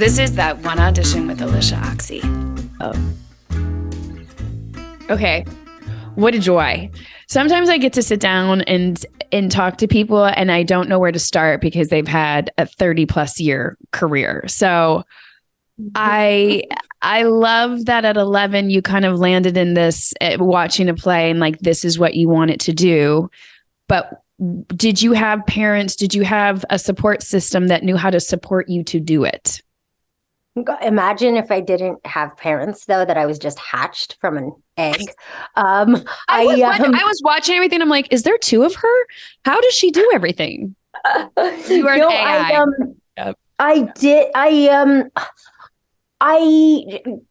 This is that one audition with Alyshia Ochse. Oh. Okay. What a joy. Sometimes I get to sit down and talk to people and I don't know where to start because they've had a 30 plus year career. So I love that at 11, you kind of landed in this watching a play and like, this is what you want it to do. But did you have parents? Did you have a support system that knew how to support you to do it? Imagine if I didn't have parents, though, that I was just hatched from an egg. I was watching everything. I'm like, is there two of her? How does she do everything? You are an AI. I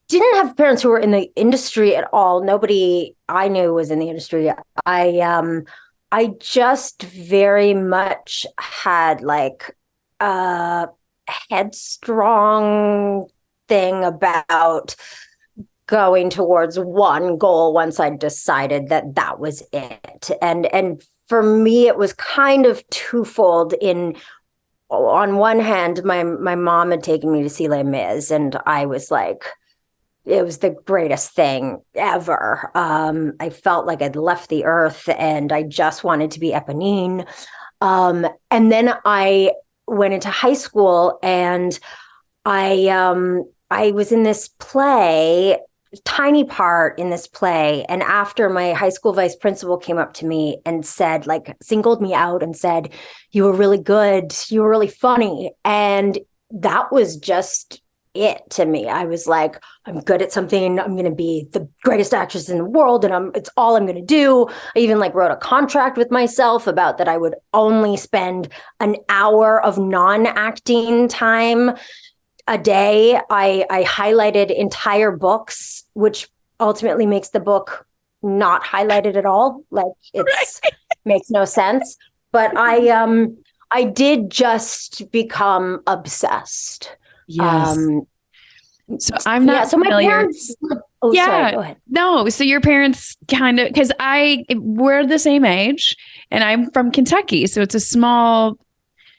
didn't have parents who were in the industry at all. Nobody I knew was in the industry. I just very much had like headstrong thing about going towards one goal once I decided that that was it. And for me, it was kind of twofold. On one hand, my mom had taken me to see Les Mis, and I was like, it was the greatest thing ever. I felt like I'd left the earth and I just wanted to be Eponine. And then I went into high school and I was in this play, tiny part in this play. And after my high school vice principal came up to me and said, like, singled me out and said, you were really good. You were really funny. And that was just it to me. I was like, I'm good at something. I'm going to be the greatest actress in the world. And it's all I'm going to do. I even like wrote a contract with myself about that I would only spend an hour of non-acting time a day. I highlighted entire books, which ultimately makes the book not highlighted at all. Like it's makes no sense. But I did just become obsessed. Yes. So I'm not familiar. My parents. Oh, yeah. Sorry, go ahead. No. So your parents kind of, because we're the same age, and I'm from Kentucky, so it's a small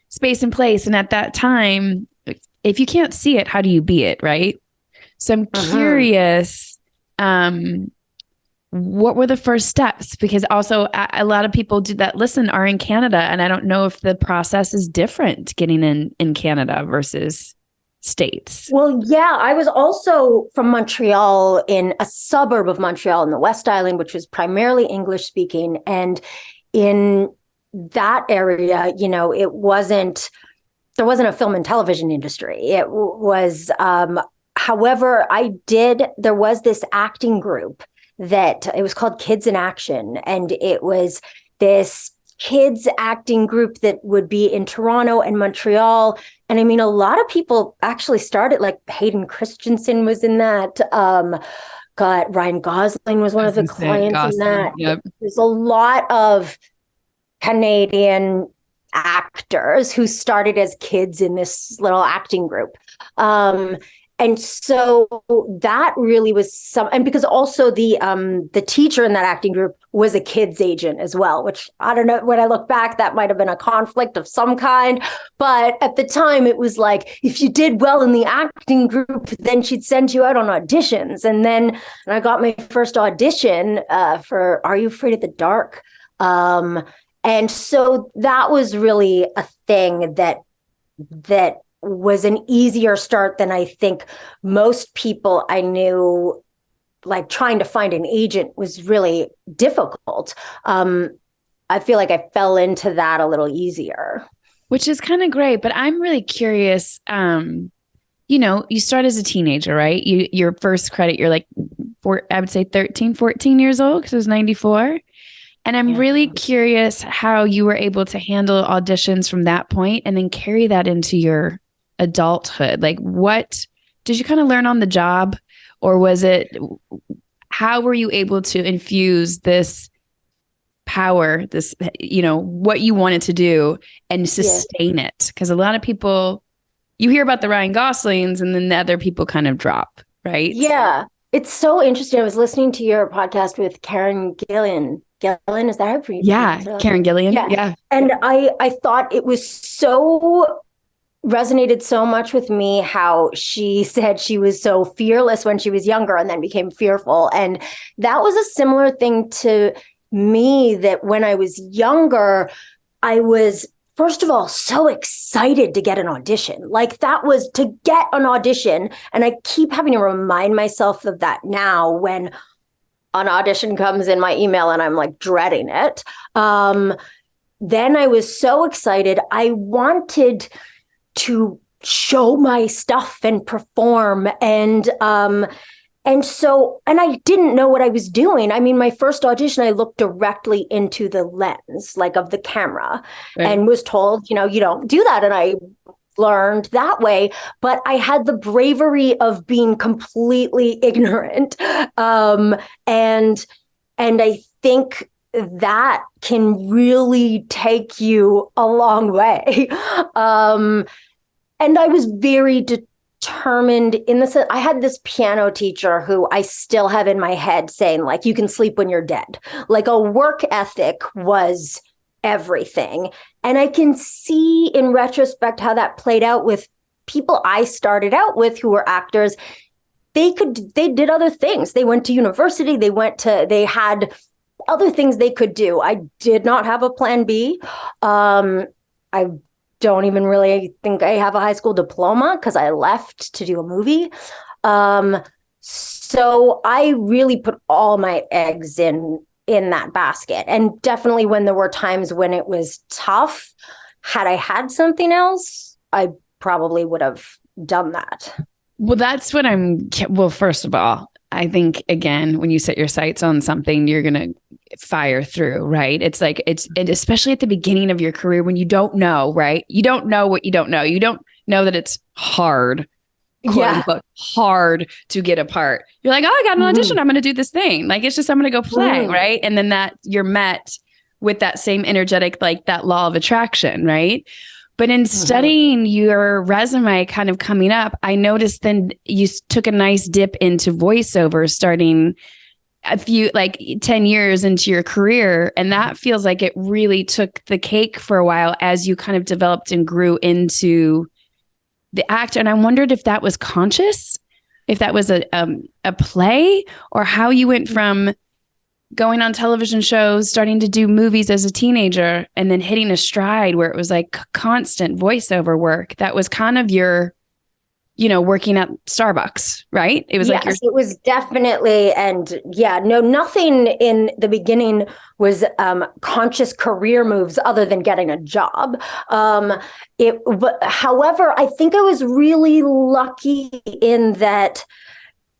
space and place. And at that time, if you can't see it, how do you be it, right? So I'm curious, what were the first steps? Because also a lot of people are in Canada, and I don't know if the process is different getting in Canada versus States. Well, yeah, I was also from Montreal, in a suburb of Montreal in the West Island, which was primarily English speaking. And in that area, there wasn't a film and television industry. It was, however, there was this acting group that it was called Kids in Action. And it was this kids acting group that would be in Toronto and Montreal. And I mean, a lot of people actually started, like Hayden Christensen was in that. Ryan Gosling was one of the clients in that. Yep. There's a lot of Canadian actors who started as kids in this little acting group. And so that really was and because also the teacher in that acting group was a kids agent as well, which I don't know, when I look back, that might've been a conflict of some kind. But at the time it was like, if you did well in the acting group, then she'd send you out on auditions. And I got my first audition for Are You Afraid of the Dark? And so that was really a thing that was an easier start than I think most people I knew. Like trying to find an agent was really difficult. I feel like I fell into that a little easier. Which is kind of great, but I'm really curious. You start as a teenager, right? Your first credit, you're like, I would say 13, 14 years old, because it was 94. And I'm really curious how you were able to handle auditions from that point and then carry that into your adulthood. Like, what did you kind of learn on the job, or how were you able to infuse this power, this, what you wanted to do and sustain it? Because a lot of people, you hear about the Ryan Goslings and then the other people kind of drop, right? Yeah. It's so interesting. I was listening to your podcast with Karen Gillan. Is that how you Karen Gillan. Yeah. And I thought it was so resonated so much with me how she said she was so fearless when she was younger and then became fearful. And that was a similar thing to me, that when I was younger, I was, first of all, so excited to get an audition. Like, that was to get an audition. And I keep having to remind myself of that now when an audition comes in my email and I'm like dreading it. Then I was so excited. I wanted to show my stuff and perform. And I didn't know what I was doing. I mean, my first audition, I looked directly into the lens, like, of the camera, right, and was told, you don't do that. And I learned that way, but I had the bravery of being completely ignorant. And I think that can really take you a long way. And I was very determined in the sense, I had this piano teacher who I still have in my head saying, like, you can sleep when you're dead. Like, a work ethic was everything. And I can see in retrospect how that played out with people I started out with who were actors. They did other things. They went to university. They had other things they could do. I did not have a plan B. I don't even really think I have a high school diploma because I left to do a movie. So I really put all my eggs in that basket. And definitely when there were times when it was tough, had I had something else, I probably would have done that. Well, that's what first of all, I think, again, when you set your sights on something, you're going to fire through, right? It's like, and especially at the beginning of your career when you don't know, right? You don't know what you don't know. You don't know that it's hard, quote unquote, hard to get a part. You're like, oh, I got an audition. I'm going to do this thing. Like, it's just, I'm going to go play, right? And then that you're met with that same energetic, like that law of attraction, right? But in studying your resume kind of coming up, I noticed then you took a nice dip into voiceover starting a few, like 10 years into your career. And that feels like it really took the cake for a while as you kind of developed and grew into the actor. And I wondered if that was conscious, if that was a play, or how you went from going on television shows, starting to do movies as a teenager, and then hitting a stride where it was like constant voiceover work. That was kind of your, working at Starbucks, right? It was it was definitely. And nothing in the beginning was conscious career moves other than getting a job. However, I think I was really lucky in that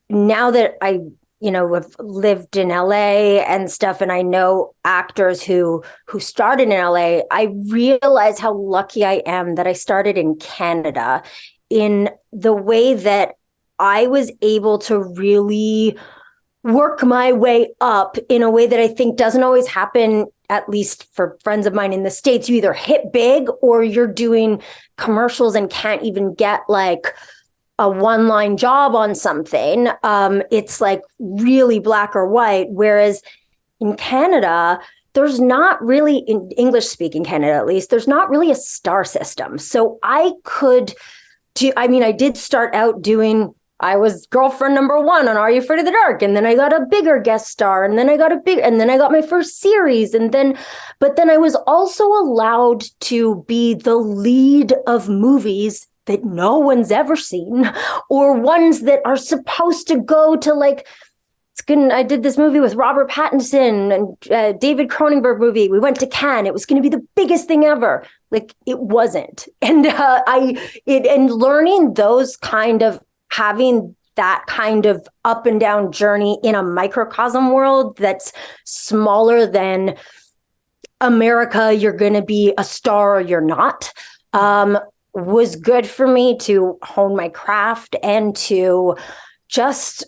now that I have lived in LA and stuff, and I know actors who started in LA, I realize how lucky I am that I started in Canada, in the way that I was able to really work my way up in a way that I think doesn't always happen, at least for friends of mine in the States. You either hit big or you're doing commercials and can't even get like a one-line job on something. It's like really black or white. Whereas in Canada, there's not really, in English-speaking Canada at least, there's not really a star system. So I did start out I was girlfriend number 1 on Are You Afraid of the Dark? And then I got a bigger guest star, and then I got my first series. But then I was also allowed to be the lead of movies that no one's ever seen, or ones that are supposed to go to like, I did this movie with Robert Pattinson and David Cronenberg movie. We went to Cannes. It was going to be the biggest thing ever. Like, it wasn't. And and learning those kind of, having that kind of up and down journey in a microcosm world that's smaller than America, you're going to be a star or you're not, was good for me to hone my craft and to just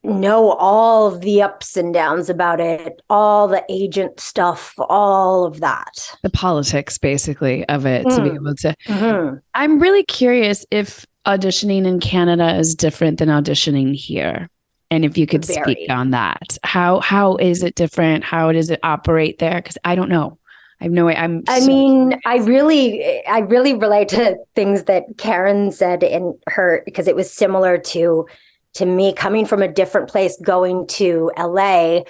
know all of the ups and downs about it, all the agent stuff, all of that. The politics, basically, of it, to be able to. I'm really curious if auditioning in Canada is different than auditioning here. And if you could speak on that. How is it different? How does it operate there? Because I don't know. I have no way. I really relate to things that Karen said in her, because it was similar to me coming from a different place, going to LA.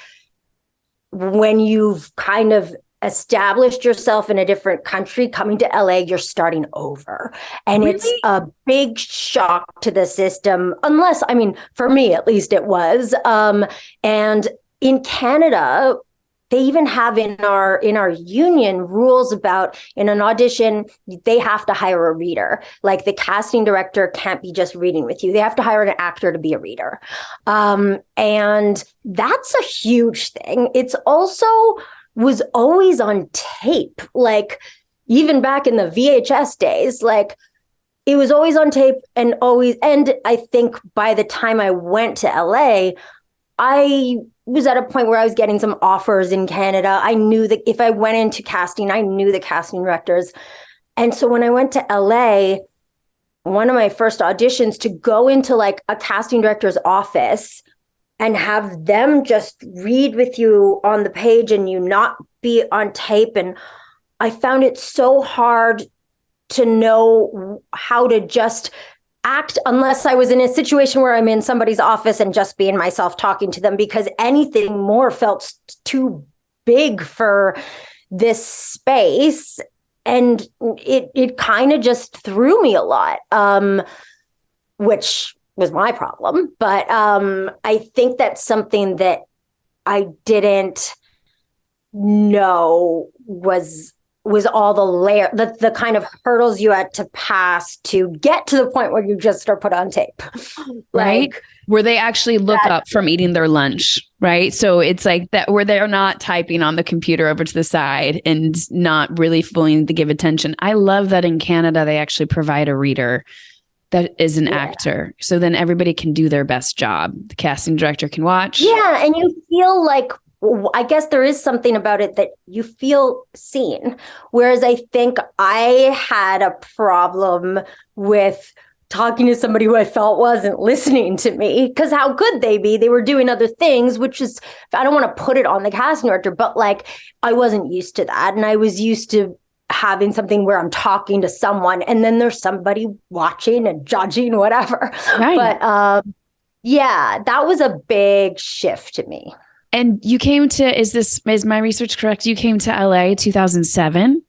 When you've kind of established yourself in a different country, coming to LA, you're starting over. And It's a big shock to the system, unless, I mean, for me, at least it was. And in Canada, they even have in our union rules about, in an audition, they have to hire a reader. Like, the casting director can't be just reading with you. They have to hire an actor to be a reader. And that's a huge thing. It's also was always on tape. Like, even back in the VHS days, like, it was always on tape and I think by the time I went to LA, I was at a point where I was getting some offers in Canada. I knew that if I went into casting, I knew the casting directors. And so when I went to LA, one of my first auditions, to go into like a casting director's office and have them just read with you on the page and you not be on tape. And I found it so hard to know how to just act unless I was in a situation where I'm in somebody's office and just being myself talking to them, because anything more felt too big for this space. And it kind of just threw me a lot, which was my problem. But I think that's something that I didn't know was all the kind of hurdles you had to pass to get to the point where you just are put on tape. Right. Like, where they actually look up from eating their lunch. Right. So it's like that, where they're not typing on the computer over to the side and not really fully to give attention. I love that in Canada, they actually provide a reader that is an actor. So then everybody can do their best job. The casting director can watch. Yeah. And you feel like, I guess there is something about it that you feel seen. Whereas I think I had a problem with talking to somebody who I felt wasn't listening to me, because how could they be? They were doing other things, which is, I don't want to put it on the casting director, but like, I wasn't used to that. And I was used to having something where I'm talking to someone and then there's somebody watching and judging, whatever. Right. But yeah, that was a big shift to me. And you came to, is my research correct? You came to LA 2007?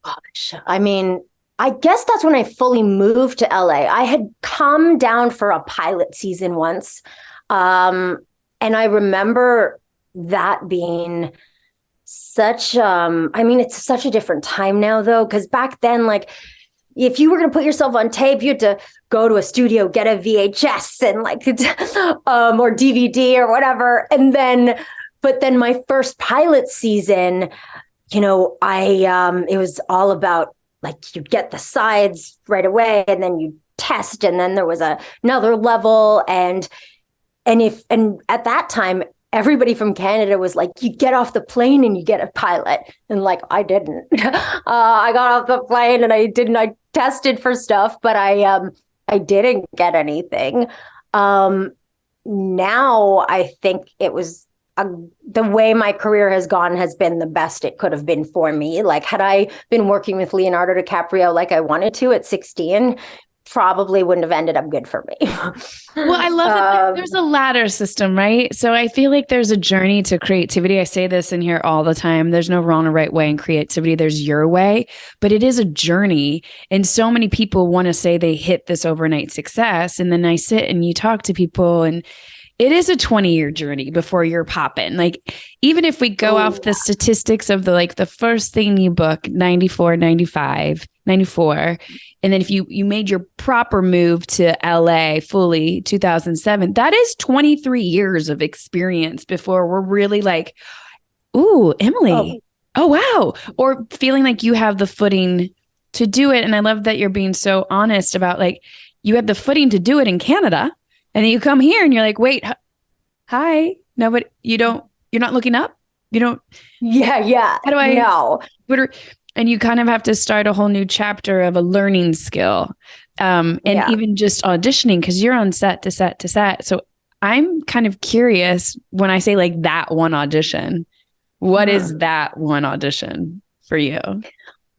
Gosh, I mean, I guess that's when I fully moved to LA. I had come down for a pilot season once. And I remember that being such, I mean, it's such a different time now though, because back then, like, if you were going to put yourself on tape, you had to go to a studio, get a VHS and like, or DVD or whatever. But then my first pilot season, you know, it was all about like, you get the sides right away and then you test. And then there was another level. And at that time, everybody from Canada was like, you get off the plane and you get a pilot. And like, I didn't. I got off the plane and I tested for stuff, but I didn't get anything. Now I think it was the way my career has gone has been the best it could have been for me. Like, had I been working with Leonardo DiCaprio like I wanted to at 16, probably wouldn't have ended up good for me. Well, I love that there's a ladder system, right? So I feel like there's a journey to creativity. I say this in here all the time. There's no wrong or right way in creativity. There's your way, but it is a journey. And so many people want to say they hit this overnight success. And then I sit and you talk to people and it is a 20-year journey before you're popping. Like, even if we go off the statistics of the first thing you book, 94, 95, 94. And then if you made your proper move to LA fully 2007, that is 23 years of experience before we're really like, ooh, Emily. Oh, wow. Or feeling like you have the footing to do it. And I love that you're being so honest about like, you had the footing to do it in Canada. And then you come here and you're like, wait, hi. No, but you're not looking up. You don't. Yeah. How do I know? And you kind of have to start a whole new chapter of a learning skill. Even just auditioning, because you're on set to set to set. So I'm kind of curious when I say like that one audition, What is that one audition for you?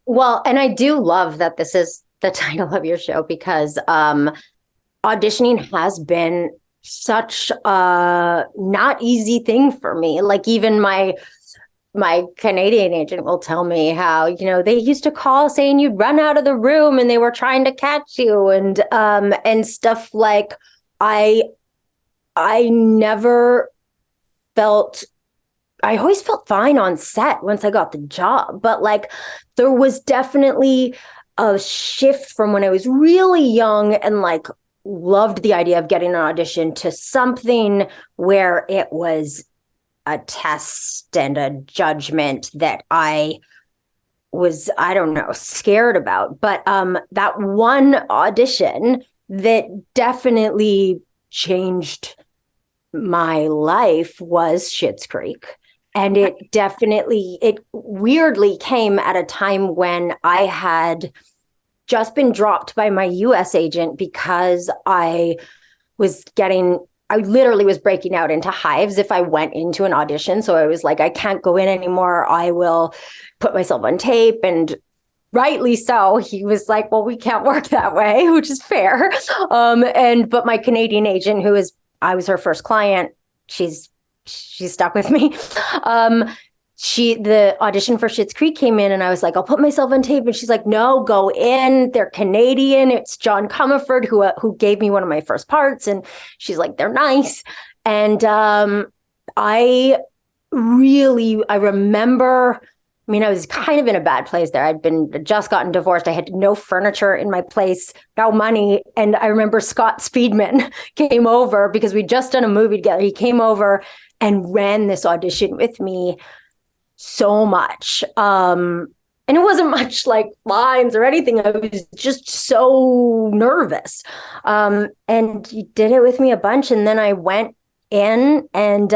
Well, and I do love that this is the title of your show, because auditioning has been such a not easy thing for me. Like, even my Canadian agent will tell me how, they used to call saying you'd run out of the room and they were trying to catch you, and stuff. Like, I never felt, I always felt fine on set once I got the job, but like there was definitely a shift from when I was really young and like loved the idea of getting an audition to something where it was a test and a judgment that I was, I don't know, scared about. But that one audition that definitely changed my life was Schitt's Creek. And it weirdly came at a time when I had just been dropped by my US agent because I literally was breaking out into hives if I went into an audition. So I was like, I can't go in anymore. I will put myself on tape. And rightly so. He was like, well, we can't work that way, which is fair. But my Canadian agent, I was her first client, she's stuck with me. The audition for Schitt's Creek came in and I was like, I'll put myself on tape. And she's like, no, go in. They're Canadian. It's John Comerford who gave me one of my first parts. And she's like, they're nice. And I remember, I was kind of in a bad place there. I'd just gotten divorced. I had no furniture in my place, no money. And I remember Scott Speedman came over because we'd just done a movie together. He came over and ran this audition with me so much. And it wasn't much like lines or anything. I was just so nervous. And he did it with me a bunch. And then I went in, and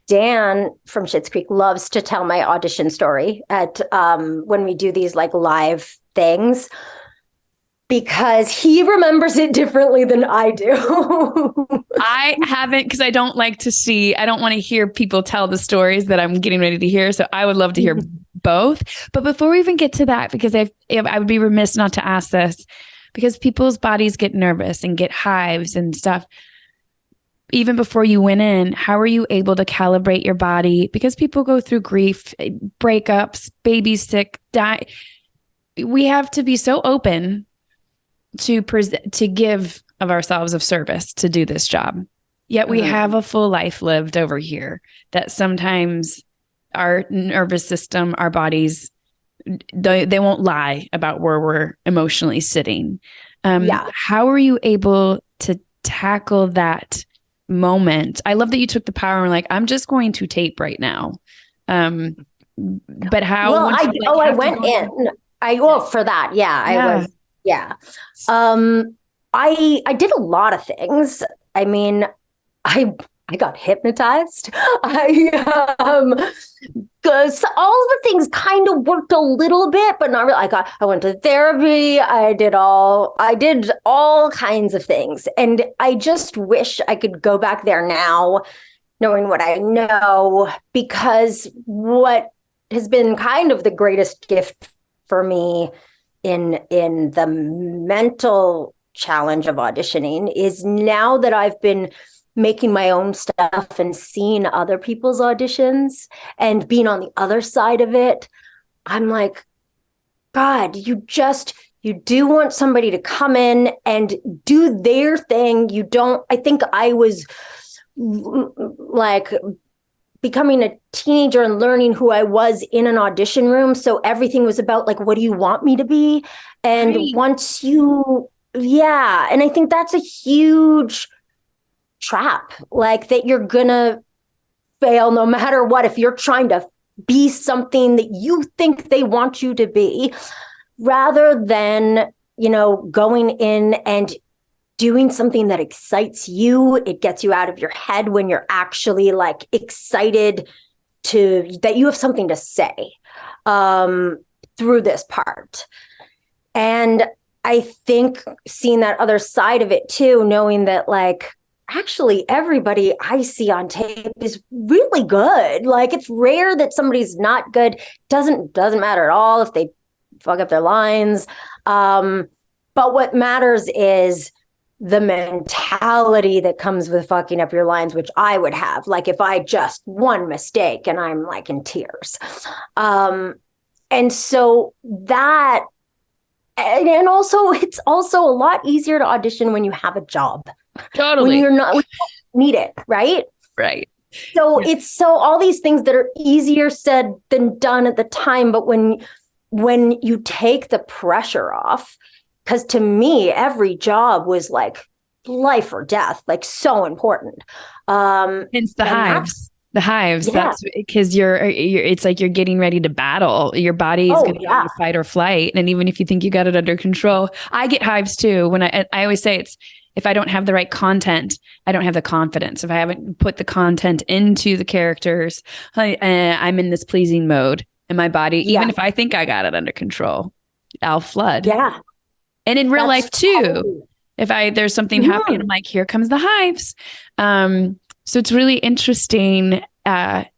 Dan from Schitt's Creek loves to tell my audition story at when we do these like live things, because he remembers it differently than I do. I haven't, because I don't want to hear people tell the stories that I'm getting ready to hear. So I would love to hear both. But before we even get to that, because I would be remiss not to ask this, because people's bodies get nervous and get hives and stuff. Even before you went in, how are you able to calibrate your body? Because people go through grief, breakups, baby sick, die. We have to be so open to give of ourselves of service to do this job. Yet we have a full life lived over here that sometimes our nervous system, our bodies, they won't lie about where we're emotionally sitting. How are you able to tackle that moment? I love that you took the power and were like, I'm just going to tape right now. But how? Well, I went in. For that. I was. I did a lot of things. I got hypnotized. Because all the things kind of worked a little bit, but not really. I went to therapy. I did all kinds of things. And I just wish I could go back there now, knowing what I know, because what has been kind of the greatest gift for me in the mental challenge of auditioning is now that I've been making my own stuff and seeing other people's auditions and being on the other side of it, I'm like, God, you do want somebody to come in and do their thing. I think I was like becoming a teenager and learning who I was in an audition room. So everything was about like, what do you want me to be? And once and I think that's a huge trap, like that you're gonna fail no matter what if you're trying to be something that you think they want you to be, rather than going in and doing something that excites you. It gets you out of your head when you're actually like excited that you have something to say through this part. And I think seeing that other side of it too, knowing that like actually everybody I see on tape is really good. Like, it's rare that somebody's not good. Doesn't matter at all if they fuck up their lines. But what matters is the mentality that comes with fucking up your lines, which I would have. Like, if I just one mistake and I'm like in tears. And so that, and also it's also a lot easier to audition when you have a job. Totally. When you don't need it, right? Right. So it's so all these things that are easier said than done at the time. But when you take the pressure off, because to me, every job was like life or death, like so important. Hence the hives. The hives. Yeah. That's because you're it's like you're getting ready to battle. Your body is going to go into fight or flight. And even if you think you got it under control, I get hives too. When I always say it's, if I don't have the right content, I don't have the confidence. If I haven't put the content into the characters, I'm in this pleasing mode. And my body, even if I think I got it under control, I'll flood. Yeah. And in real life too, if there's something happening, I'm like, here comes the hives. So it's really interesting that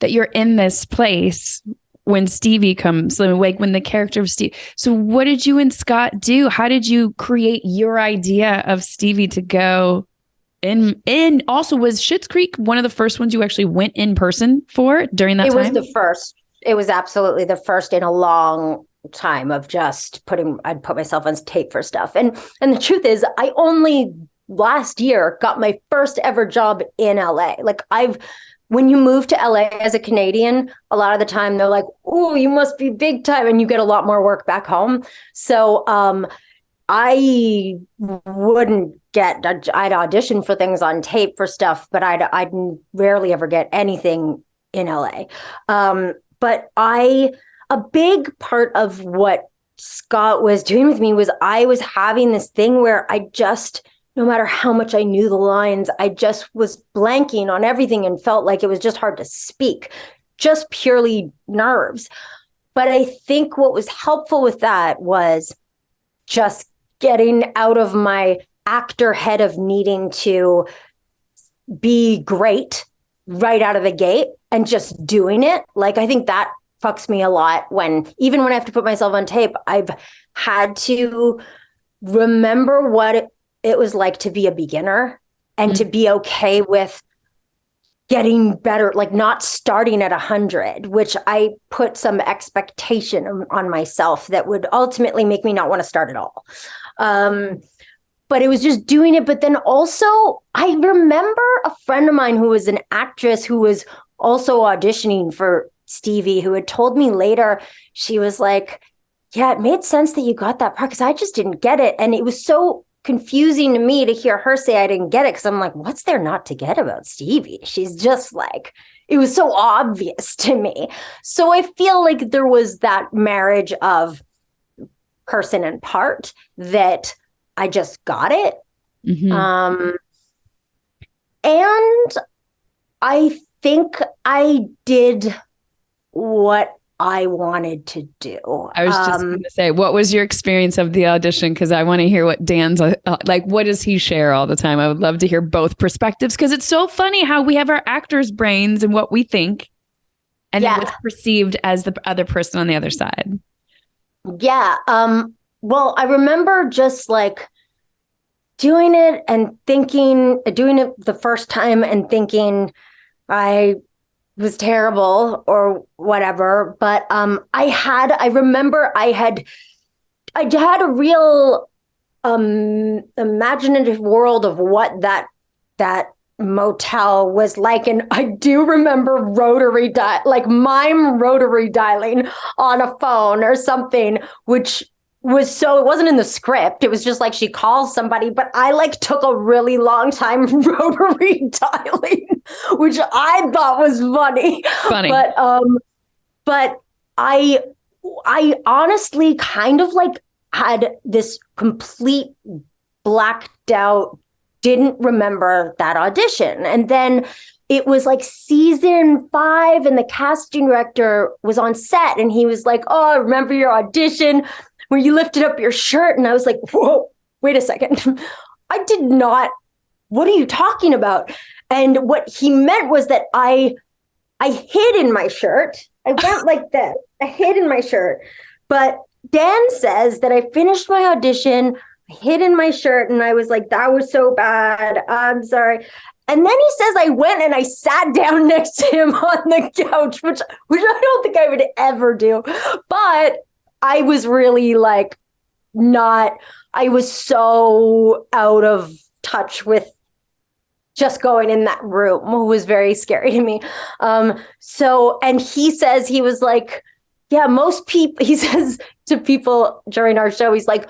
you're in this place when Stevie comes, like when the character of Steve. So what did you and Scott do? How did you create your idea of Stevie to go in? Also, was Schitt's Creek one of the first ones you actually went in person for during that time? It was the first. It was absolutely the first in a long time of just I'd put myself on tape for stuff. And the truth is, I only last year got my first ever job in LA. Like, when you move to LA as a Canadian, a lot of the time they're like, oh, you must be big time, and you get a lot more work back home. So I wouldn't I'd audition for things on tape for stuff, but I'd rarely ever get anything in LA. But a big part of what Scott was doing with me was I was having this thing where no matter how much I knew the lines, I just was blanking on everything and felt like it was just hard to speak, just purely nerves. But I think what was helpful with that was just getting out of my actor head of needing to be great right out of the gate and just doing it. Like, I think that fucks me a lot even when I have to put myself on tape, I've had to remember what it was like to be a beginner and to be okay with getting better, like not starting at 100, which I put some expectation on myself that would ultimately make me not want to start at all. But it was just doing it. But then also, I remember a friend of mine who was an actress who was also auditioning for Stevie, who had told me later, she was like, yeah, it made sense that you got that part because I just didn't get it. And it was so confusing to me to hear her say I didn't get it, because I'm like, what's there not to get about Stevie? She's just like, it was so obvious to me. So I feel like there was that marriage of person and part that I just got it. Mm-hmm. And I think I did what I wanted to do. I was just going to say, what was your experience of the audition? Because I want to hear what Dan's like. What does he share all the time? I would love to hear both perspectives, because it's so funny how we have our actors' brains and what we think, and then what's perceived as the other person on the other side. Yeah. Well, I remember just like doing it and thinking, doing it the first time and thinking I was terrible or whatever. But I remember I had a real imaginative world of what that motel was like. And I do remember mime rotary dialing on a phone or something, which was it wasn't in the script. It was just like she calls somebody, but I like took a really long time rotary dialing, which I thought was funny. But I honestly kind of like had this complete blacked out, didn't remember that audition. And then it was like season 5 and the casting director was on set and he was like, oh, I remember your audition where you lifted up your shirt. And I was like, whoa, wait a second. I did not what are you talking about? And what he meant was that I hid in my shirt. I went like this. I hid in my shirt. But Dan says that I finished my audition, I hid in my shirt, and I was like, that was so bad. I'm sorry. And then he says I went and I sat down next to him on the couch, which I don't think I would ever do. But I was really like I was so out of touch with just going in that room. It was very scary to me. And he says, he was like, yeah, most people, he says to people during our show, he's like,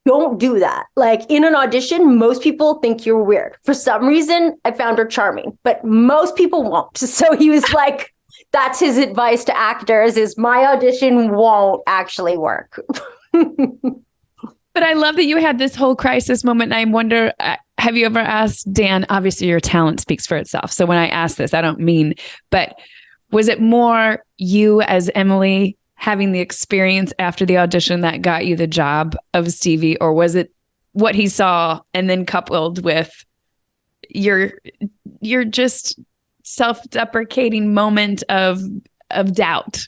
don't do that. Like in an audition, most people think you're weird. For some reason, I found her charming, but most people won't. So he was like, that's his advice to actors is my audition won't actually work. But I love that you had this whole crisis moment. And I wonder, have you ever asked Dan, obviously your talent speaks for itself. So when I ask this, I don't mean, but was it more you as Emily having the experience after the audition that got you the job of Stevie, or was it what he saw and then coupled with your just self-deprecating moment of doubt?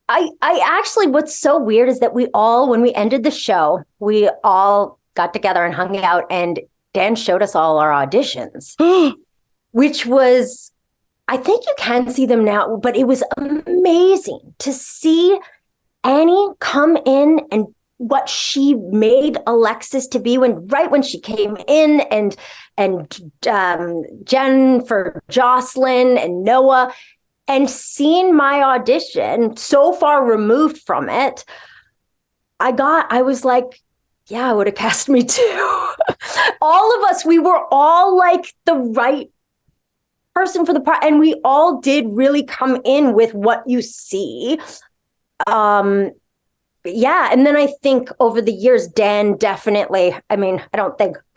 I actually, what's so weird is that when we ended the show, we all got together and hung out, and Dan showed us all our auditions, which was, I think you can see them now, but it was amazing to see Annie come in and what she made Alexis to be right when she came in, and Jen for Jocelyn and Noah. And seeing my audition so far removed from it, I was like, yeah, I would have cast me too. All of us, we were all like the right person for the part. And we all did really come in with what you see. Yeah. And then I think over the years, Dan definitely, I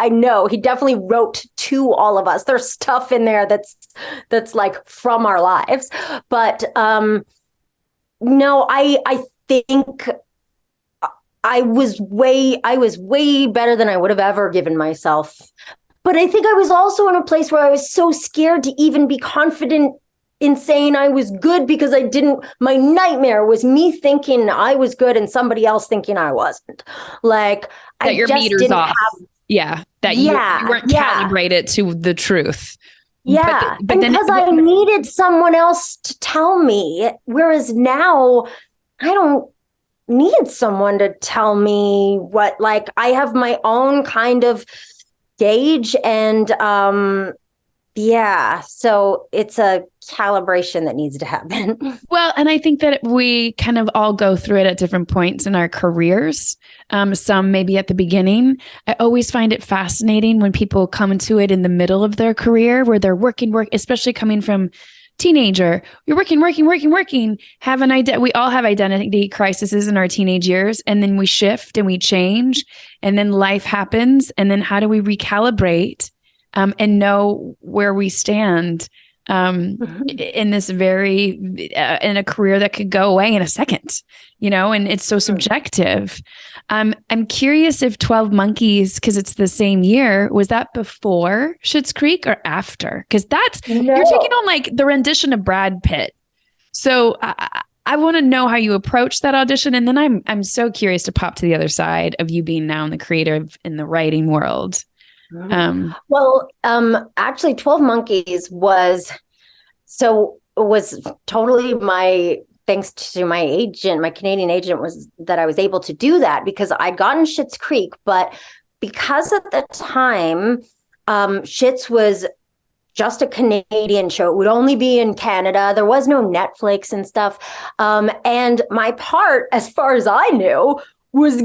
know he definitely wrote to all of us. There's stuff in there that's like from our lives. But no, I think I was way better than I would have ever given myself. But I think I was also in a place where I was so scared to even be confident in saying I was good, because my nightmare was me thinking I was good and somebody else thinking I wasn't. Like that I your just meter's didn't off. have, You weren't calibrated to the truth. Yeah. But then because I needed someone else to tell me. Whereas now I don't need someone to tell me what, like I have my own kind of gauge, and so it's a calibration that needs to happen. Well, and I think that we kind of all go through it at different points in our careers. Some maybe at the beginning. I always find it fascinating when people come into it in the middle of their career, where they're working, especially coming from teenager. You're working, we all have identity crises in our teenage years, and then we shift and we change, and then life happens, and then how do we recalibrate and know where we stand in this in a career that could go away in a second, and it's so subjective. I'm curious if 12 Monkeys, because it's the same year, was that before Schitt's Creek or after? Because you're taking on like the rendition of Brad Pitt. So I want to know how you approach that audition. And then I'm so curious to pop to the other side of you being now in the creative, in the writing world. Actually 12 Monkeys was totally thanks to my agent, my Canadian agent, was that I was able to do that because I'd gotten Schitt's Creek, but because at the time, Schitt's was just a Canadian show. It would only be in Canada. There was no Netflix and stuff. And my part, as far as I knew, was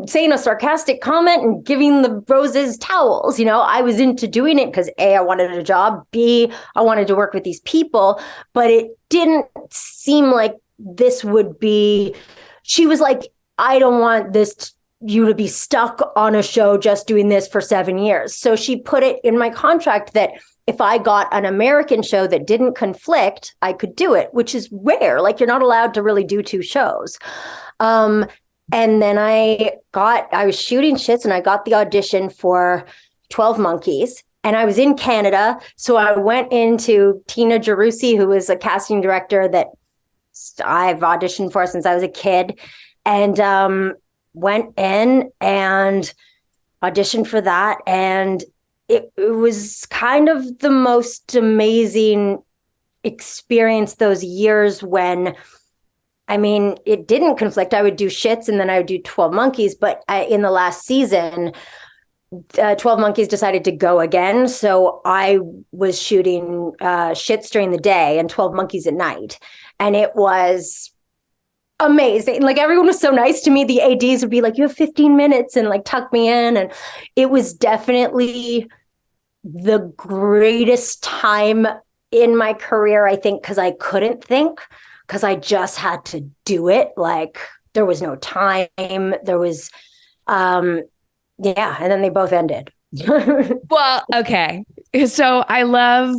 saying a sarcastic comment and giving the roses towels. I was into doing it because A, I wanted a job, B, I wanted to work with these people, but it didn't seem like this would be, she was like, I don't want you to be stuck on a show just doing this for 7 years. So she put it in my contract that if I got an American show that didn't conflict, I could do it, which is rare. Like, you're not allowed to really do two shows. And then I was shooting Schitt's, and I got the audition for 12 Monkeys. And I was in Canada. So I went into Tina Jarusi, who was a casting director that I've auditioned for since I was a kid, and went in and auditioned for that. And it was kind of the most amazing experience those years when, I mean, it didn't conflict. I would do Schitts and then I would do 12 Monkeys. But in the last season, 12 Monkeys decided to go again. So I was shooting Schitts during the day and 12 Monkeys at night. And it was amazing. Like, everyone was so nice to me. The ADs would be like, you have 15 minutes and like tuck me in. And it was definitely the greatest time in my career, I think, because I couldn't think, because I just had to do it. Like, there was no time. There was, and then they both ended. Well, okay. So I love,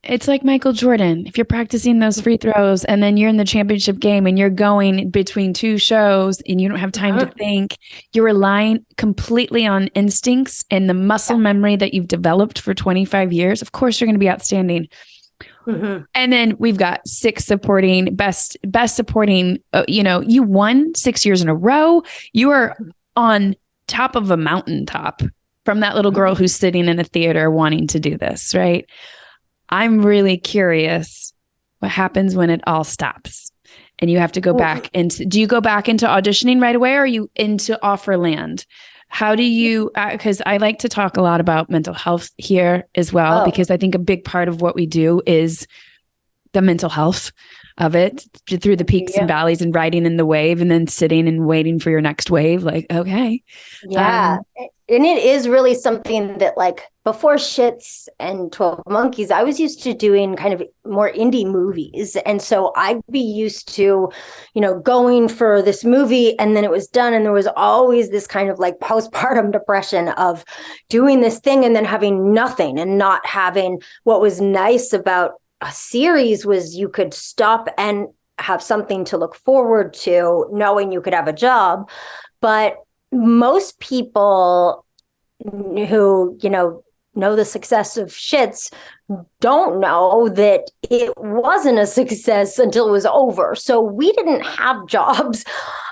it's like Michael Jordan. If you're practicing those free throws and then you're in the championship game and you're going between two shows and you don't have time to think, you're relying completely on instincts and the muscle memory that you've developed for 25 years. Of course, you're going to be outstanding. Mm-hmm. And then we've got 6 supporting, best supporting, you won 6 years in a row. You are on top of a mountaintop from that little girl who's sitting in a theater wanting to do this, right? I'm really curious what happens when it all stops and you have to go back into, do you go back into auditioning right away, or are you into offer land? How do you, because I like to talk a lot about mental health here as well, because I think a big part of what we do is the mental health of it through the peaks and valleys and riding in the wave and then sitting and waiting for your next wave. Like, okay. Yeah. And it is really something that, like, before Schitts and 12 Monkeys, I was used to doing kind of more indie movies. And so I'd be used to, going for this movie and then it was done. And there was always this kind of like postpartum depression of doing this thing and then having nothing and not having. What was nice about a series was you could stop and have something to look forward to, knowing you could have a job. But most people who, know the success of Schitts don't know that it wasn't a success until it was over. So we didn't have jobs.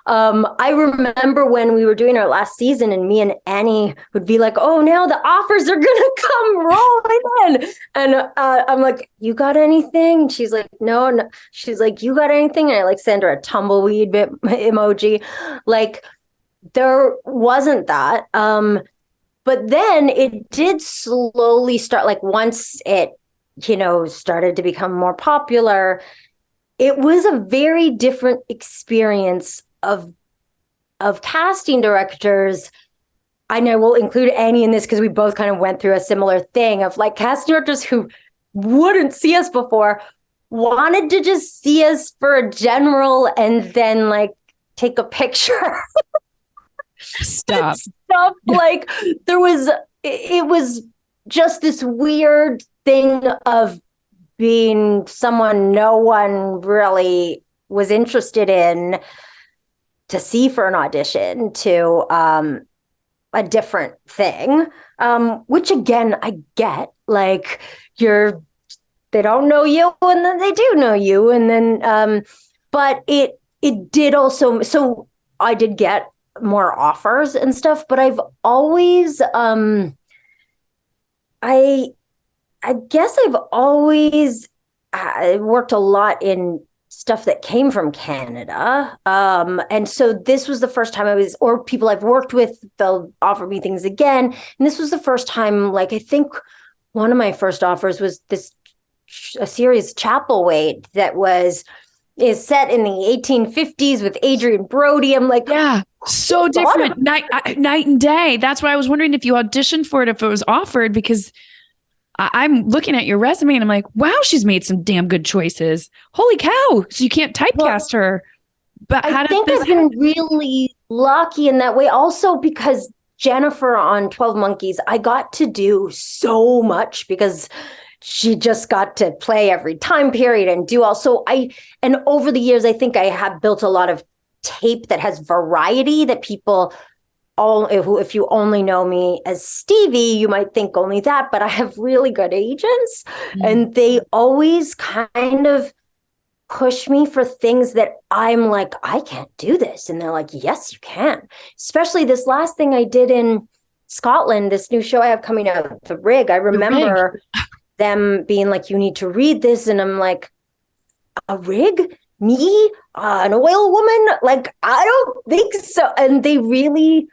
I remember when we were doing our last season and me and Annie would be like, oh, now the offers are going to come rolling in. And I'm like, you got anything? And she's like, no. She's like, you got anything? And I like send her a tumbleweed emoji. Like, there wasn't that. But then it did slowly start, like, once it, started to become more popular, it was a very different experience of casting directors. I know we'll include Annie in this because we both kind of went through a similar thing of, like, casting directors who wouldn't see us before wanted to just see us for a general and then, like, take a picture. Stop. Stuff like it was just this weird thing of being someone no one really was interested in to see for an audition to a different thing, which again I get. Like, they don't know you and then they do know you, and then but it did also, so I did get more offers and stuff, but I've always I guess I've always worked a lot in stuff that came from Canada, and so this was the first time or people I've worked with, they'll offer me things again, and this was the first time, like, I think one of my first offers was a series, Chapelwaite, that is set in the 1850s with Adrian Brody. I'm like, yeah, so different, night and day. That's why I was wondering if you auditioned for it, if it was offered, because I'm looking at your resume and I'm like, wow, she's made some damn good choices. Holy cow. So you can't typecast her. But I think I've been really lucky in that way. Also, because Jennifer on 12 Monkeys, I got to do so much because she just got to play every time period and do also. And over the years, I think I have built a lot of tape that has variety that people if you only know me as Stevie, you might think only that, but I have really good agents, and they always kind of push me for things that I'm like, I can't do this. And they're like, yes, you can. Especially this last thing I did in Scotland, this new show I have coming out, The Rig. I remember them being like, you need to read this. And I'm like, a rig? Me? An oil woman? Like, I don't think so. And they really,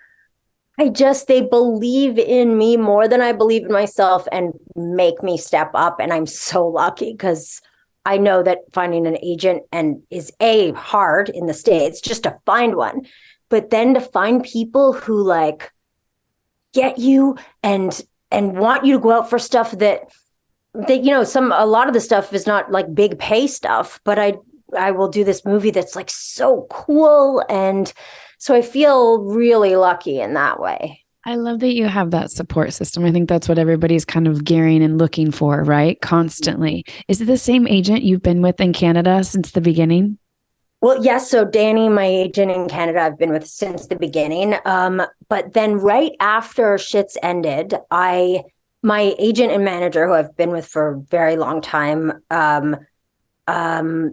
they believe in me more than I believe in myself and make me step up. And I'm so lucky because I know that finding an agent is hard in the States just to find one, but then to find people who like get you and want you to go out for stuff that a lot of the stuff is not like big pay stuff, but I will do this movie that's like so cool. And so I feel really lucky in that way. I love that you have that support system. I think that's what everybody's kind of gearing and looking for, right? Constantly. Is it the same agent you've been with in Canada since the beginning? Well, yes. So Danny, my agent in Canada, I've been with since the beginning. But then right after Schitt's ended, my agent and manager, who I've been with for a very long time,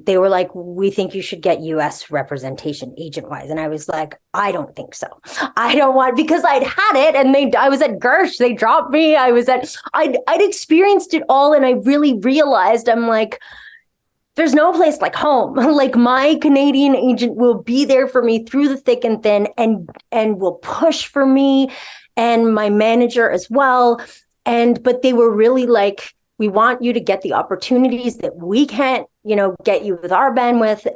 they were like, we think you should get US representation agent wise. And I was like, I don't think so. I don't want, because I'd had it and I was at Gersh, they dropped me. I'd experienced it all. And I really realized I'm like, there's no place like home. Like my Canadian agent will be there for me through the thick and thin and will push for me, and my manager as well. But they were really like, we want you to get the opportunities that we can't, get you with our bandwidth.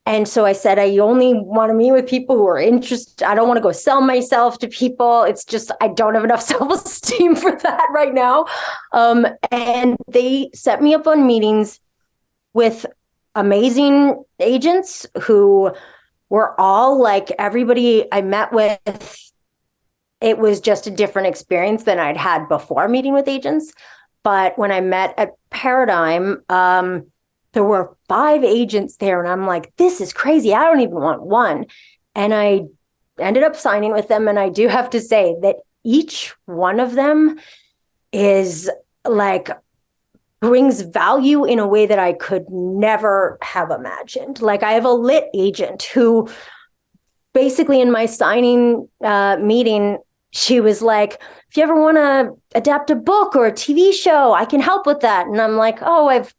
And so I said, I only want to meet with people who are interested. I don't want to go sell myself to people. It's just, I don't have enough self-esteem for that right now. And they set me up on meetings with amazing agents who were all like, everybody I met with, it was just a different experience than I'd had before meeting with agents. But when I met at Paradigm, there were 5 agents there, and I'm like, this is crazy. I don't even want one. And I ended up signing with them. And I do have to say that each one of them is like, brings value in a way that I could never have imagined. Like I have a lit agent who basically in my signing meeting, she was like, if you ever want to adapt a book or a TV show, I can help with that. And I'm like, oh, I've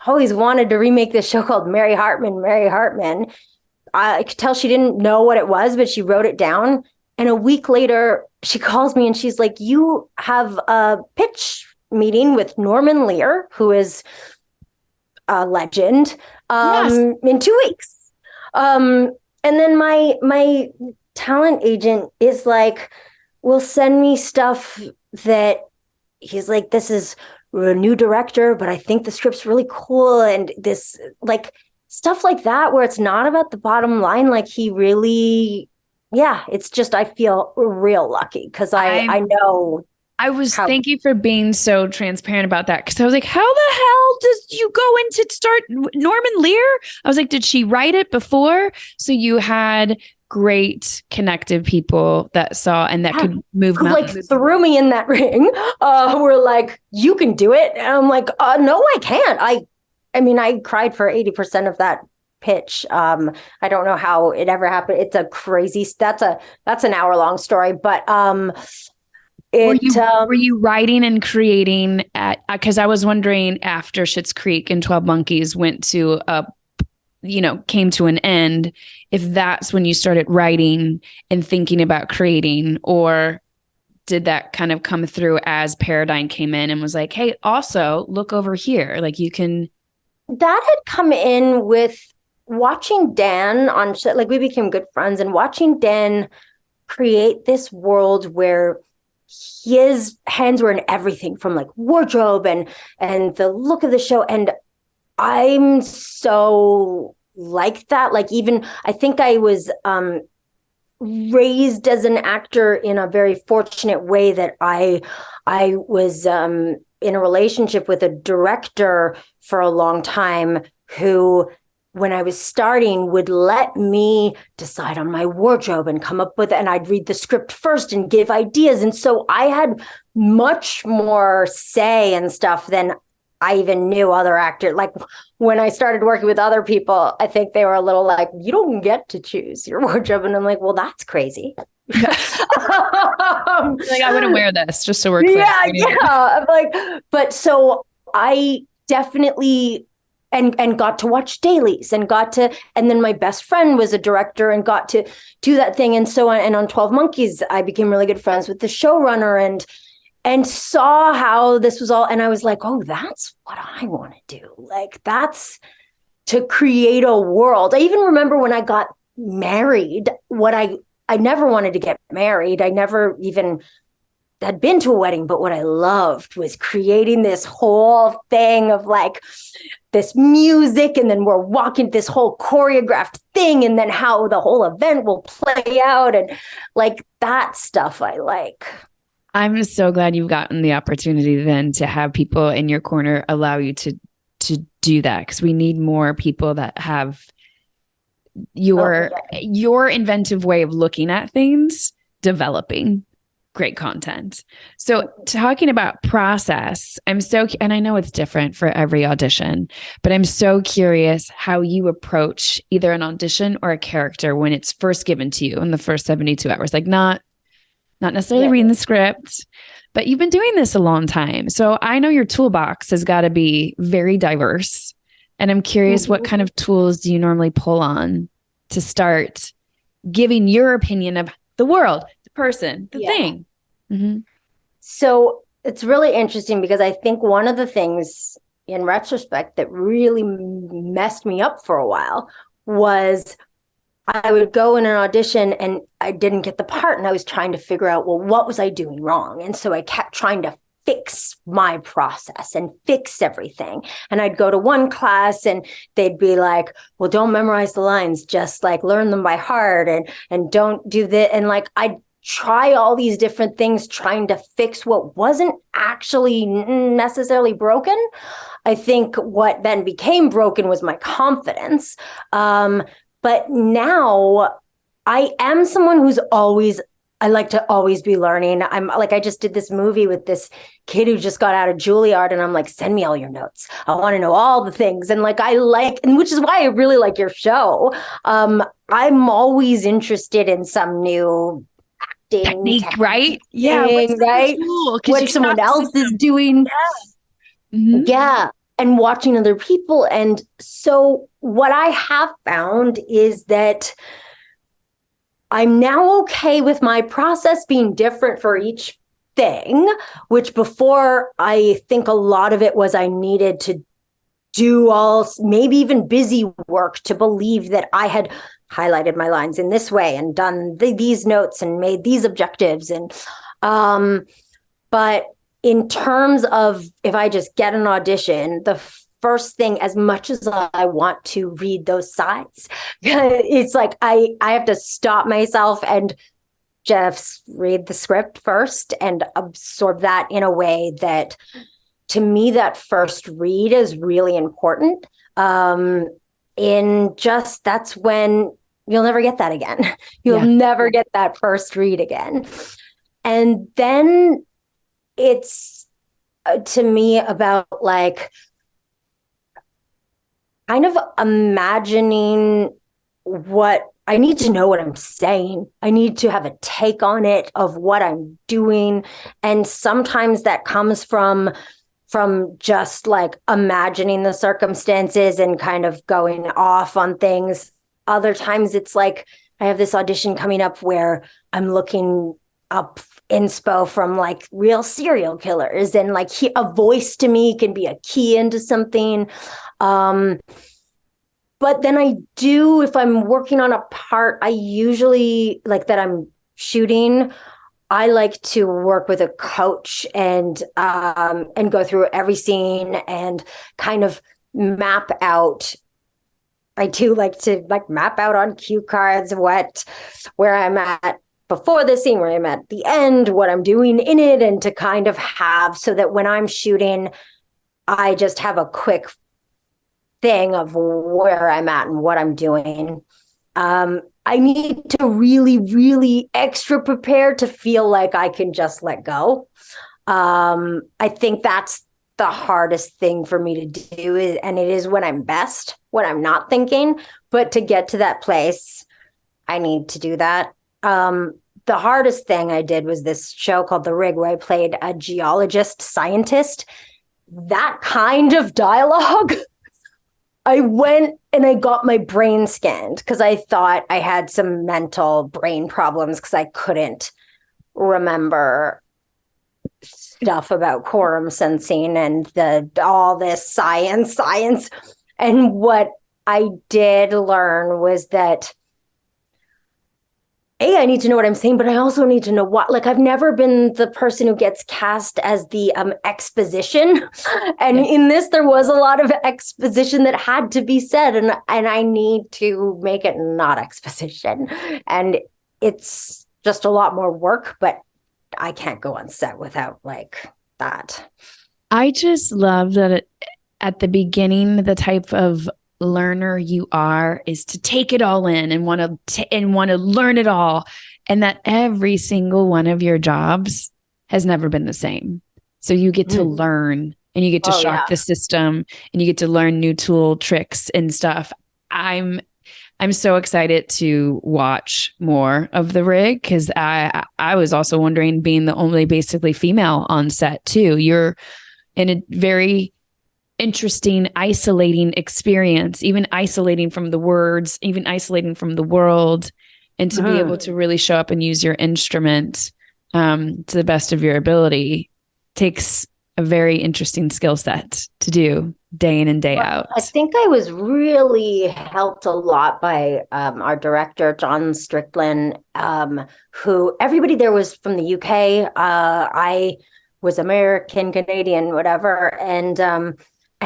always wanted to remake this show called Mary Hartman. I could tell she didn't know what it was, but she wrote it down. And a week later, she calls me and she's like, you have a pitch meeting with Norman Lear, who is a legend, in 2 weeks. And then my talent agent is like, will send me stuff that he's like, this is a new director, but I think the script's really cool. And this like stuff like that, where it's not about the bottom line. Like he really, it's just, I feel real lucky because I know. Thank you for being so transparent about that. Cause I was like, how the hell does you go into start Norman Lear? I was like, did she write it before? So you had great connective people that saw and that could move mountains. Like threw me in that ring. Were like, you can do it. And I'm like, no, I can't. I mean, I cried for 80% of that pitch. I don't know how it ever happened. It's a crazy, that's an hour-long story, but were you writing and creating at, because I was wondering after Schitt's Creek and 12 Monkeys went to came to an end, if that's when you started writing and thinking about creating, or did that kind of come through as Paradigm came in and was like, hey, also look over here. Like you can. That had come in with watching Dan on Schitt. Like we became good friends, and watching Dan create this world where his hands were in everything from like wardrobe and the look of the show. And I'm so like that. Like even, I think I was raised as an actor in a very fortunate way that I was in a relationship with a director for a long time who when I was starting, would let me decide on my wardrobe and come up with, and I'd read the script first and give ideas. And so I had much more say and stuff than I even knew other actors. Like when I started working with other people, I think they were a little like, you don't get to choose your wardrobe. And I'm like, well, that's crazy. Like, I wouldn't wear this, just so we're clear. Yeah. I'm like, but so I definitely and got to watch dailies and then my best friend was a director and got to do that thing. And so on 12 Monkeys, I became really good friends with the showrunner and saw how this was all. And I was like, oh, that's what I want to do. Like, that's to create a world. I even remember when I got married, I never wanted to get married. I never even had been to a wedding, but what I loved was creating this whole thing of like this music, and then we're walking this whole choreographed thing, and then how the whole event will play out, and like that stuff I like. I'm so glad you've gotten the opportunity then to have people in your corner allow you to do that, because we need more people that have your inventive way of looking at things developing great content. So talking about process, and I know it's different for every audition, but I'm so curious how you approach either an audition or a character when it's first given to you in the first 72 hours, like not necessarily reading the script, but you've been doing this a long time. So I know your toolbox has got to be very diverse. And I'm curious, what kind of tools do you normally pull on to start giving your opinion of the world, the person, the thing? Mm-hmm. So it's really interesting because I think one of the things in retrospect that really messed me up for a while was I would go in an audition and I didn't get the part, and I was trying to figure out, well, what was I doing wrong? And so I kept trying to fix my process and fix everything. And I'd go to one class and they'd be like, well, don't memorize the lines, just like learn them by heart and don't do that. And like, I'd try all these different things trying to fix what wasn't actually necessarily broken. I think what then became broken was my confidence. But now I am someone who's I like to always be learning. I'm like, I just did this movie with this kid who just got out of Juilliard, and I'm like, send me all your notes. I want to know all the things. And like, and which is why I really like your show. I'm always interested in some new acting technique, right? Yeah. Right. What someone else is doing. Yeah. Mm-hmm. Yeah. And watching other people. And so what I have found is that I'm now okay with my process being different for each thing, which before I think a lot of it was I needed to do maybe even busy work to believe that I had highlighted my lines in this way and done these notes and made these objectives. And, but in terms of if I just get an audition, the first thing, as much as I want to read those sides, it's like I have to stop myself and just read the script first and absorb that in a way that, to me, that first read is really important. That's when you'll never get that again. You'll never get that first read again. And then it's, to me, about like, kind of imagining what I need to know what I'm saying. I need to have a take on it of what I'm doing. And sometimes that comes from just like imagining the circumstances and kind of going off on things. Other times it's like I have this audition coming up where I'm looking up inspo from like real serial killers, and like a voice to me can be a key into something. But then I do, if I'm working on a part, I usually like that I'm shooting, I like to work with a coach and go through every scene and kind of map out. I do like to map out on cue cards where I'm at before the scene, where I'm at the end, what I'm doing in it, and to kind of have so that when I'm shooting, I just have a quick thing of where I'm at and what I'm doing. I need to really, really extra prepare to feel like I can just let go. I think that's the hardest thing for me to do, and it is when I'm best, when I'm not thinking. But to get to that place, I need to do that. The hardest thing I did was this show called The Rig, where I played a geologist scientist. That kind of dialogue, I went and I got my brain scanned because I thought I had some mental brain problems because I couldn't remember stuff about quorum sensing and all this science. And what I did learn was that I need to know what I'm saying, but I also need to know what, like, I've never been the person who gets cast as the exposition. And in this, there was a lot of exposition that had to be said. And I need to make it not exposition. And it's just a lot more work, but I can't go on set without like that. I just love that at the beginning, the type of learner you are is to take it all in and want to learn it all, and that every single one of your jobs has never been the same. So you get to learn, and you get to shock the system, and you get to learn new tool tricks and stuff. I'm so excited to watch more of The Rig, because I was also wondering, being the only basically female on set too, you're in a very interesting, isolating experience, even isolating from the words, even isolating from the world, and to be able to really show up and use your instrument to the best of your ability takes a very interesting skill set to do day in and day out. I think I was really helped a lot by our director, John Strickland, who everybody there was from the UK. I was American, Canadian, whatever. And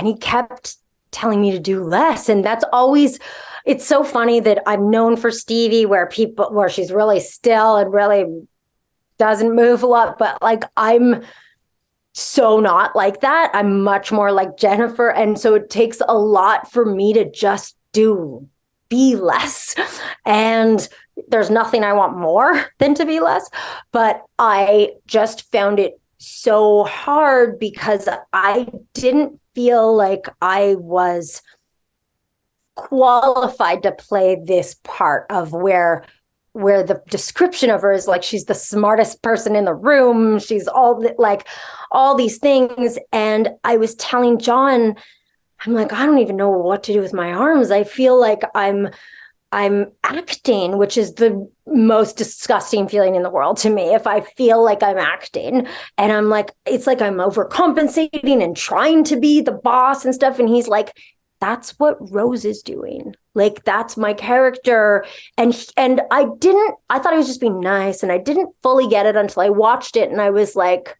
he kept telling me to do less. And that's always, it's so funny that I'm known for Stevie, where she's really still and really doesn't move a lot. But like, I'm so not like that. I'm much more like Jennifer. And so it takes a lot for me to just be less. And there's nothing I want more than to be less. But I just found it so hard because I didn't feel like I was qualified to play this part of where the description of her is like, she's the smartest person in the room. She's all these things. And I was telling John, I'm like, I don't even know what to do with my arms. I feel like I'm acting, which is the most disgusting feeling in the world to me. If I feel like I'm acting, and I'm like, it's like I'm overcompensating and trying to be the boss and stuff. And he's like, that's what Rose is doing. Like, that's my character. And I thought I was just being nice, and I didn't fully get it until I watched it. And I was like,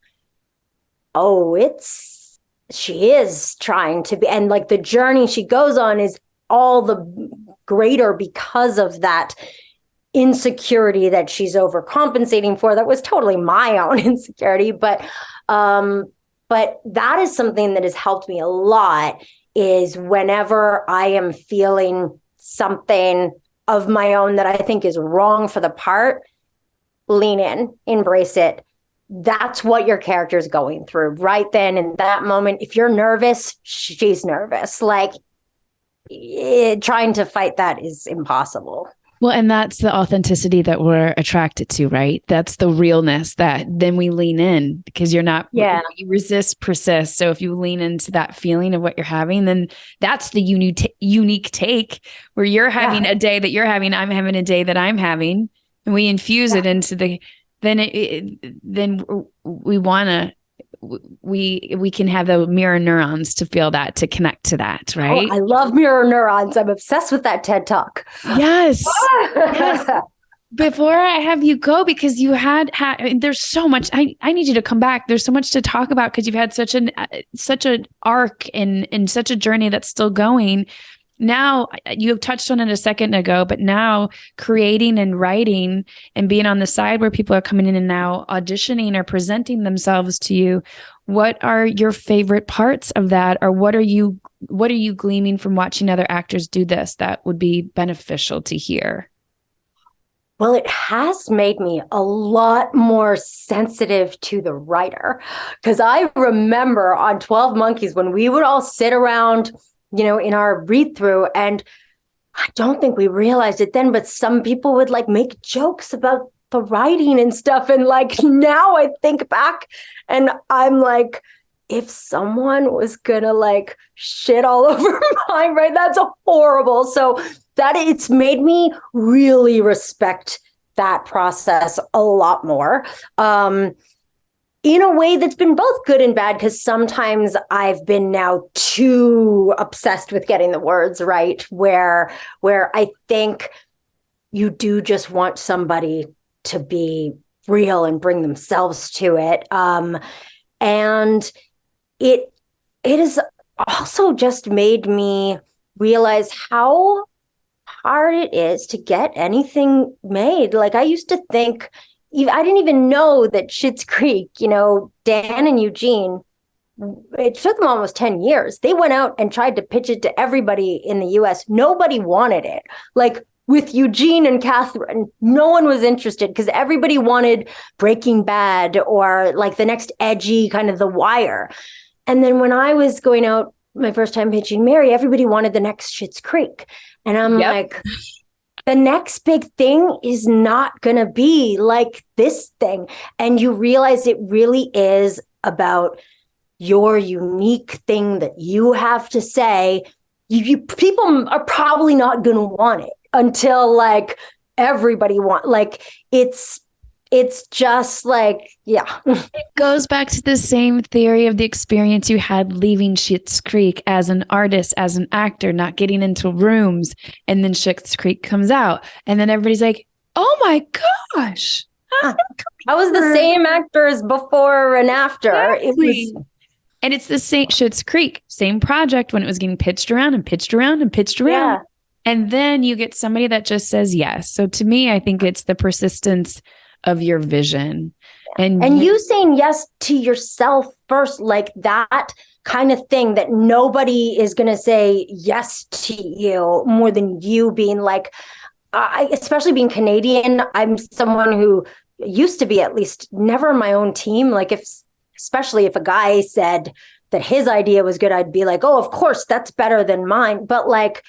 oh, she is trying to be. And like, the journey she goes on is all the greater because of that insecurity that she's overcompensating for. That was totally my own insecurity. But that is something that has helped me a lot, is whenever I am feeling something of my own that I think is wrong for the part, lean in, embrace it. That's what your character is going through right then in that moment. If you're nervous, she's nervous. Like, trying to fight that is impossible. Well, and that's the authenticity that we're attracted to, right? That's the realness that then we lean in, because you're not, you resist, persist. So if you lean into that feeling of what you're having, then that's the unique take, where you're having a day that you're having, I'm having a day that I'm having, and we infuse it into then we want to, we can have the mirror neurons to feel that, to connect to that, right? Oh, I love mirror neurons. I'm obsessed with that TED Talk. Yes. Yes. Before I have you go, because you had there's so much, I need you to come back. There's so much to talk about, because you've had such an arc and such a journey that's still going. now you touched on it a second ago, but now creating and writing and being on the side where people are coming in and now auditioning or presenting themselves to you, what are your favorite parts of that? Or what are you gleaming from watching other actors do this that would be beneficial to hear? Well, it has made me a lot more sensitive to the writer, because I remember on 12 Monkeys when we would all sit around, in our read through, and I don't think we realized it then, but some people would like make jokes about the writing and stuff. And like now I think back and I'm like, if someone was gonna like shit all over mine, right? That's horrible. So that it's made me really respect that process a lot more. In a way that's been both good and bad, because sometimes I've been now too obsessed with getting the words right, where I think you do just want somebody to be real and bring themselves to it. And it has also just made me realize how hard it is to get anything made. Like I used to think, I didn't even know that Schitt's Creek, Dan and Eugene, it took them almost 10 years. They went out and tried to pitch it to everybody in the US. Nobody wanted it. Like with Eugene and Catherine, no one was interested because everybody wanted Breaking Bad or like the next edgy kind of The Wire. And then when I was going out my first time pitching Mary, everybody wanted the next Schitt's Creek. And I'm like, the next big thing is not going to be like this thing. And you realize it really is about your unique thing that you have to say. People are probably not going to want it until like everybody it's just like, yeah. It goes back to the same theory of the experience you had leaving Schitt's Creek as an artist, as an actor, not getting into rooms. And then Schitt's Creek comes out. And then everybody's like, oh my gosh. I was the same actor as before and after. Exactly. And it's the same Schitt's Creek, same project when it was getting pitched around and pitched around and pitched around. Yeah. And then you get somebody that just says yes. So to me, I think it's the persistence of your vision. And you saying yes to yourself first, like that kind of thing, that nobody is going to say yes to you more than you being like, especially being Canadian, I'm someone who used to be at least never on my own team. Like especially if a guy said that his idea was good, I'd be like, oh, of course, that's better than mine. But like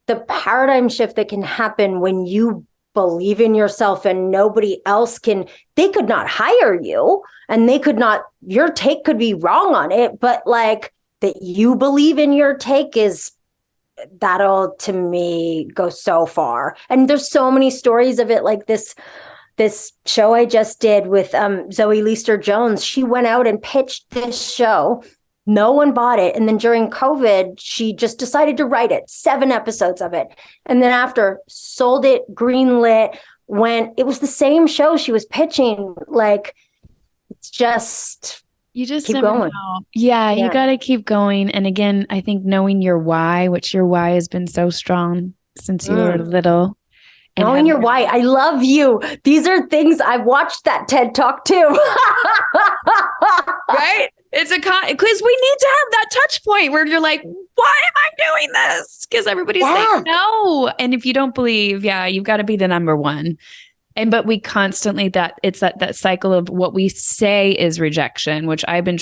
the paradigm shift that can happen when you believe in yourself and nobody else they could not hire you and your take could be wrong on it, but like that you believe in your take that'll to me go so far. And there's so many stories of it, like this show I just did with Zoe Leaster-Jones. She went out and pitched this show. No one bought it. And then during COVID, she just decided to write it, 7 episodes of it. And then after, sold it, greenlit, it was the same show she was pitching. Like, it's just, you just keep never going. know. Yeah, you got to keep going. And again, I think knowing your why, which your why has been so strong since you were little. And knowing your why. I love you. These are things I've watched that TED Talk too. Right? It's because we need to have that touch point where you're like, why am I doing this? Because everybody's saying no. And if you don't believe, you've got to be the number one. But we constantly it's that cycle of what we say is rejection, which I've been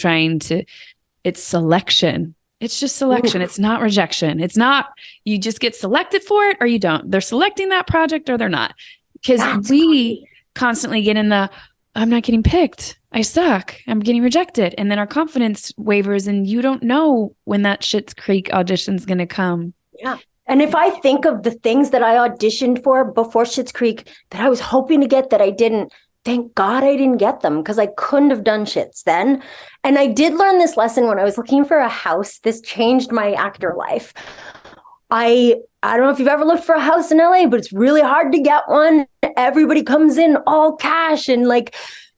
it's selection. It's just selection. Ooh. It's not rejection. It's not, you just get selected for it or you don't. They're selecting that project or they're not. Because we constantly get in I'm not getting picked. I suck. I'm getting rejected. And then our confidence wavers and you don't know when that Schitt's Creek audition is going to come. Yeah. And if I think of the things that I auditioned for before Schitt's Creek that I was hoping to get that I didn't, thank God I didn't get them because I couldn't have done Schitts then. And I did learn this lesson when I was looking for a house. This changed my actor life. I don't know if you've ever looked for a house in LA, but it's really hard to get one. Everybody comes in all cash and like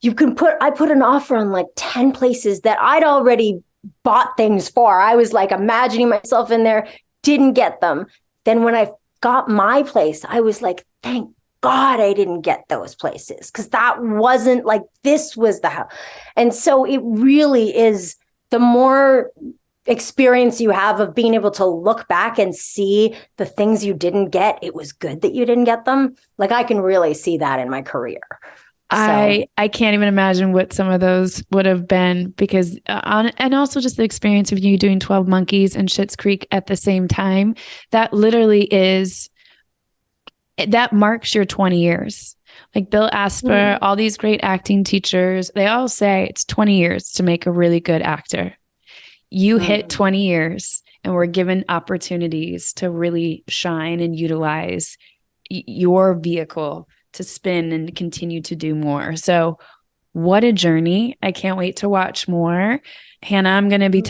I put an offer on like 10 places that I'd already bought things for. I was like imagining myself in there. didn't get them. Then when I got my place, I was like, thank God I didn't get those places, because that wasn't like, this was the house. And so it really is, the more experience you have of being able to look back and see the things you didn't get, it was good that you didn't get them. Like, I can really see that in my career. I can't even imagine what some of those would have been, because and also just the experience of you doing 12 Monkeys and Schitt's Creek at the same time, that literally that marks your 20 years. Like Bill Asper, all these great acting teachers, they all say it's 20 years to make a really good actor. You hit 20 years and were given opportunities to really shine and utilize your vehicle to spin and continue to do more. So what a journey. I can't wait to watch more. Hannah, I'm going to be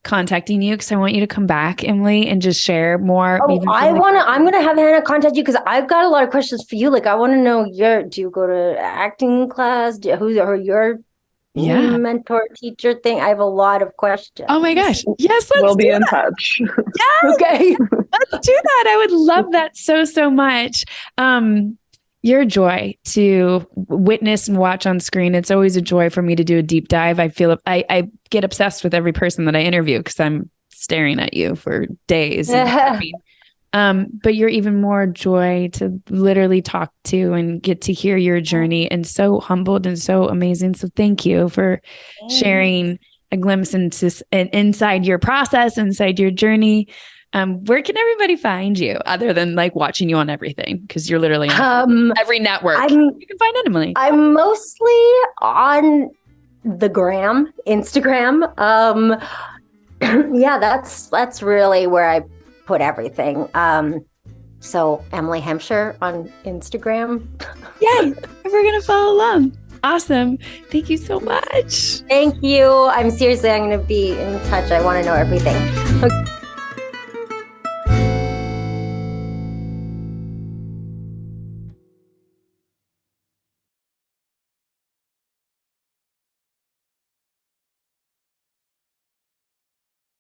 contacting you because I want you to come back, Emily, and just share more. Oh, I'm going to have Hannah contact you because I've got a lot of questions for you. Like, I want to know do you go to acting class? Who's your mentor teacher thing? I have a lot of questions. Oh my gosh. Yes. We'll be in touch. Yeah. Okay. Let's do that. I would love that so much. You're a joy to witness and watch on screen. It's always a joy for me to do a deep dive. I feel I get obsessed with every person that I interview because I'm staring at you for days. But you're even more joy to literally talk to and get to hear your journey, and so humbled and so amazing. So thank you for sharing a glimpse into inside your process, inside your journey. Where can everybody find you other than like watching you on everything? Because you're literally on every network. You can find Emily. I'm mostly on the Instagram. Yeah, that's really where I put everything. So Emily Hampshire on Instagram. Yay! We're gonna follow along. Awesome. Thank you so much. Thank you. I'm going to be in touch. I want to know everything.